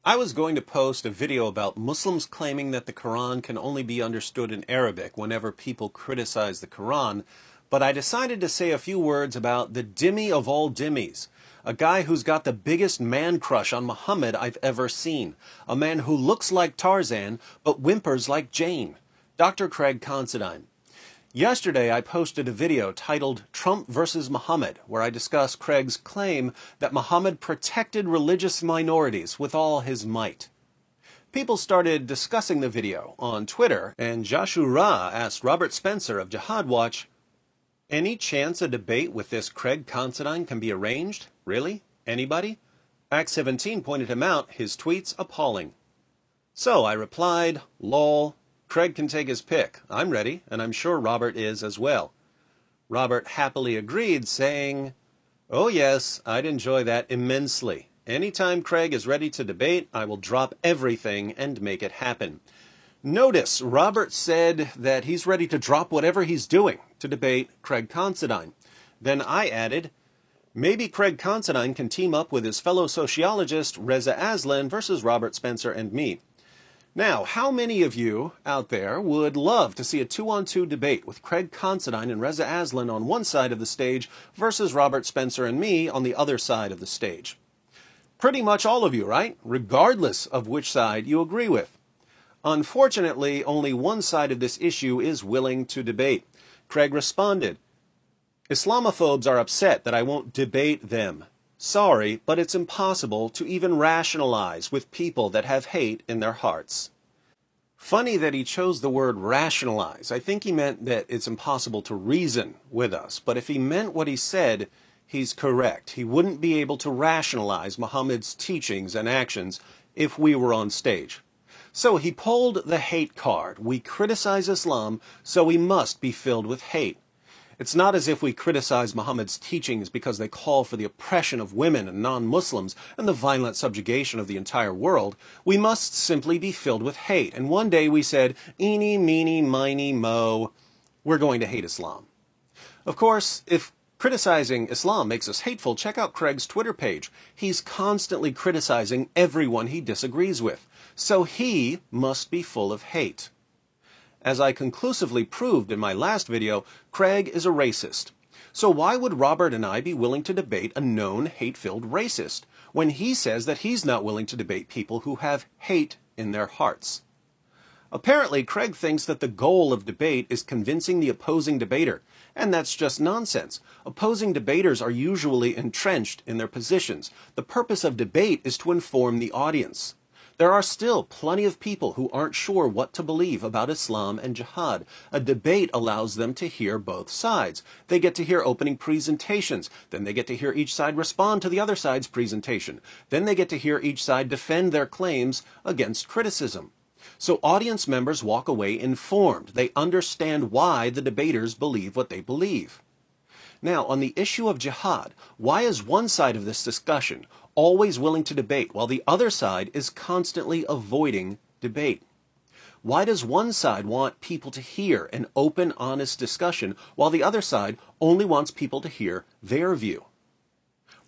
I was going to post a video about Muslims claiming that the Quran can only be understood in Arabic whenever people criticize the Quran, but I decided to say a few words about the dhimmi of all dhimmis, a guy who's got the biggest man crush on Muhammad I've ever seen, a man who looks like Tarzan but whimpers like Jane, Dr. Craig Considine. Yesterday, I posted a video titled Trump versus Muhammad, where I discuss Craig's claim that Muhammad protected religious minorities with all his might. People started discussing the video on Twitter, and Joshua asked Robert Spencer of Jihad Watch, "Any chance a debate with this Craig Considine can be arranged? Really? Anybody?" Act 17 pointed him out, his tweets appalling. So I replied, lol. Craig can take his pick. I'm ready, and I'm sure Robert is as well. Robert happily agreed, saying, "Oh yes, I'd enjoy that immensely. Anytime Craig is ready to debate, I will drop everything and make it happen." Notice, Robert said that he's ready to drop whatever he's doing to debate Craig Considine. Then I added, maybe Craig Considine can team up with his fellow sociologist Reza Aslan versus Robert Spencer and me. Now, how many of you out there would love to see a 2-on-2 debate with Craig Considine and Reza Aslan on one side of the stage versus Robert Spencer and me on the other side of the stage? Pretty much all of you, right? Regardless of which side you agree with. Unfortunately, only one side of this issue is willing to debate. Craig responded, "Islamophobes are upset that I won't debate them. Sorry, but it's impossible to even rationalize with people that have hate in their hearts." Funny that he chose the word rationalize. I think he meant that it's impossible to reason with us. But if he meant what he said, he's correct. He wouldn't be able to rationalize Muhammad's teachings and actions if we were on stage. So he pulled the hate card. We criticize Islam, so we must be filled with hate. It's not as if we criticize Muhammad's teachings because they call for the oppression of women and non-Muslims and the violent subjugation of the entire world. We must simply be filled with hate. And one day we said, eeny, meeny, miny, mo, we're going to hate Islam. Of course, if criticizing Islam makes us hateful, check out Craig's Twitter page. He's constantly criticizing everyone he disagrees with. So he must be full of hate. As I conclusively proved in my last video, Craig is a racist. So why would Robert and I be willing to debate a known hate-filled racist when he says that he's not willing to debate people who have hate in their hearts? Apparently, Craig thinks that the goal of debate is convincing the opposing debater, and that's just nonsense. Opposing debaters are usually entrenched in their positions. The purpose of debate is to inform the audience. There are still plenty of people who aren't sure what to believe about Islam and jihad. A debate allows them to hear both sides. They get to hear opening presentations. Then they get to hear each side respond to the other side's presentation. Then they get to hear each side defend their claims against criticism. So audience members walk away informed. They understand why the debaters believe what they believe. Now, on the issue of jihad, why is one side of this discussion always willing to debate while the other side is constantly avoiding debate? Why does one side want people to hear an open, honest discussion while the other side only wants people to hear their view?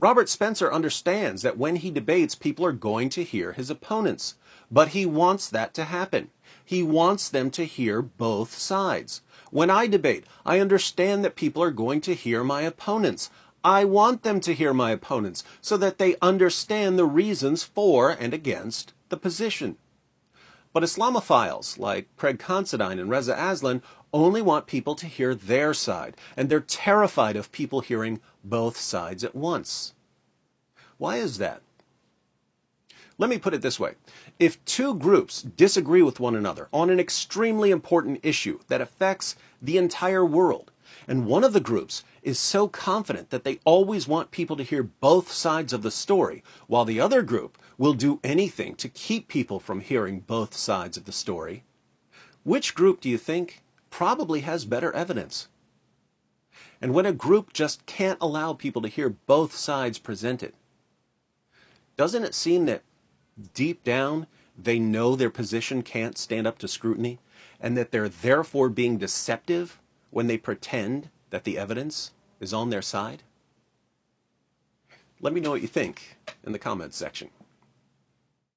Robert Spencer understands that when he debates, people are going to hear his opponents, but he wants that to happen. He wants them to hear both sides. When I debate, I understand that people are going to hear my opponents. I want them to hear my opponents so that they understand the reasons for and against the position. But Islamophiles like Craig Considine and Reza Aslan only want people to hear their side, and they're terrified of people hearing both sides at once. Why is that? Let me put it this way. If two groups disagree with one another on an extremely important issue that affects the entire world, and one of the groups is so confident that they always want people to hear both sides of the story, while the other group will do anything to keep people from hearing both sides of the story, which group do you think probably has better evidence? And when a group just can't allow people to hear both sides presented, doesn't it seem that deep down they know their position can't stand up to scrutiny, and that they're therefore being deceptive when they pretend that the evidence is on their side? Let me know what you think in the comments section.